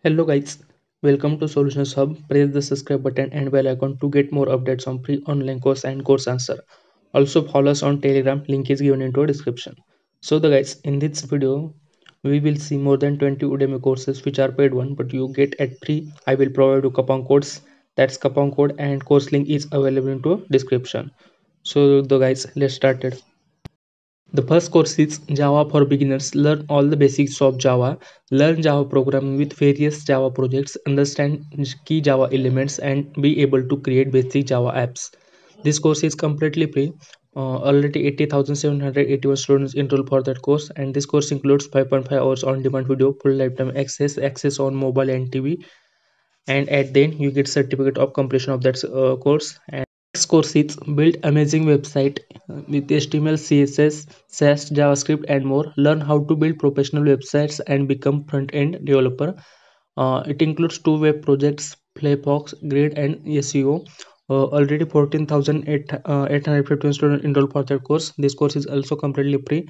Hello guys, welcome to Solutions Hub. Press the subscribe button and bell icon to get more updates on free online course and course answer. Also follow us on Telegram, link is given into a description. So the guys, in this video, we will see more than 20 Udemy courses which are paid one, but you get at free. I will provide you coupon codes. That's coupon code and course link is available into description. So the guys, let's start it. The first course is Java for Beginners. Learn all the basics of Java. Learn Java programming with various Java projects. Understand key Java elements and be able to create basic Java apps. This course is completely free. Already 80,781 students enrolled for that course, and this course includes 5.5 hours on demand video, full lifetime access on mobile and TV, and at the end you get certificate of completion of that course. And next course is build amazing website with HTML, CSS, Sass, JavaScript, and more. Learn how to build professional websites and become front-end developer. It includes two web projects, Playbox, Grid, and SEO. Already 14,815 students enrolled for that course. This course is also completely free,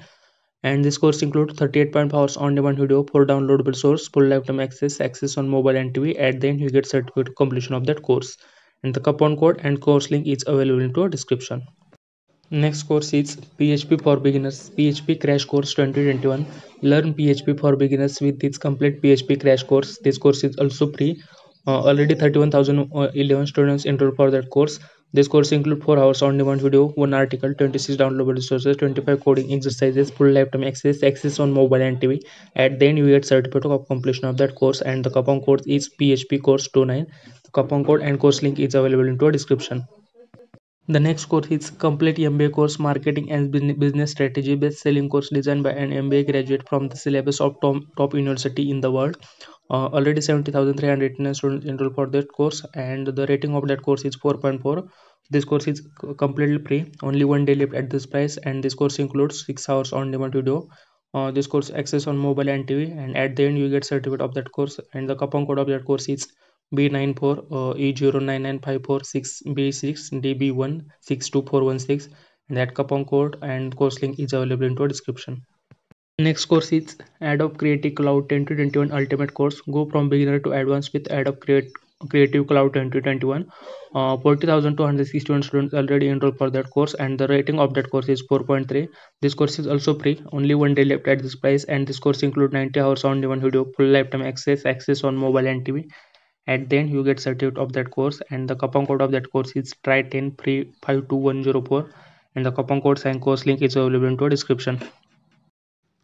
and this course includes 38.5 hours on demand video, 4 downloadable source, full lifetime access on mobile and TV. At the end you get certificate completion of that course, and the coupon code and course link is available into a description. Next course is PHP for Beginners, PHP Crash Course 2021. Learn PHP for Beginners with this complete PHP Crash Course. This course is also free. Already 31,011 students enrolled for that course. This course includes 4 hours on demand video, 1 article, 26 downloadable resources, 25 coding exercises, full lifetime access on mobile and TV. At the end, you get certificate of completion of that course, and the coupon code is PHP Course 29. The coupon code and course link is available into a description. The next course is complete MBA course, Marketing and Business Strategy, best-selling course designed by an MBA graduate from the syllabus of top university in the world. Already 70,389 students enrolled for that course, and the rating of that course is 4.4. This course is completely free. Only one day left at this price, and this course includes 6 hours on demand video. This course access on mobile and TV, and at the end you get certificate of that course, and the coupon code of that course is B94 E099546B6 DB162416, and that coupon code and course link is available into a description. Next course is Adobe Creative Cloud 2021 Ultimate Course. Go from beginner to advanced with Adobe Creative Cloud 2021. 40,261 students already enrolled for that course, and the rating of that course is 4.3. This course is also free. Only one day left at this price, and this course includes 90 hours on demand video, full lifetime access on mobile and TV. At the end you get certificate of that course, and the coupon code of that course is try10 52104, and the coupon codes and course link is available into a description.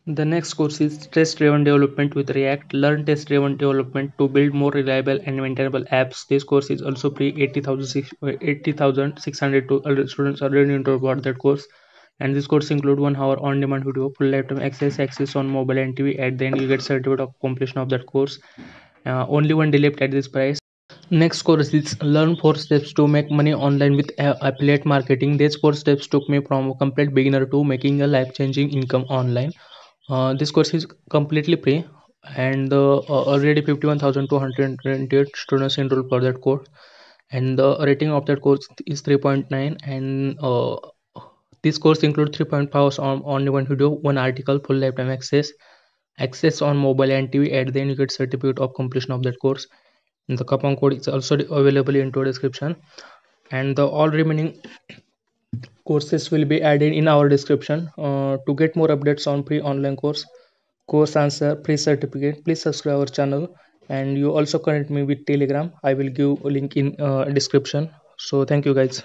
The next course is test driven development with React. Learn test driven development to build more reliable and maintainable apps. This course is also free. 80,602 students already enrolled for that course, and this course include 1 hour on demand video, full lifetime access on mobile and TV. At the end you get certificate of completion of that course. Only one day left at this price. Next course is learn 4 steps to make money online with affiliate marketing. These 4 steps took me from a complete beginner to making a life-changing income online. This course is completely free, and already 51,228 students enrolled for that course, and the rating of that course is 3.9. And this course includes 3.5 hours on one video, 1 article, full lifetime access on mobile and TV. At the end you get certificate of completion of that course, and the coupon code is also available into a description, and the all remaining courses will be added in our description. To get more updates on free online course answer, free certificate, please subscribe our channel, and you also connect me with Telegram. I will give a link in description. So thank you guys.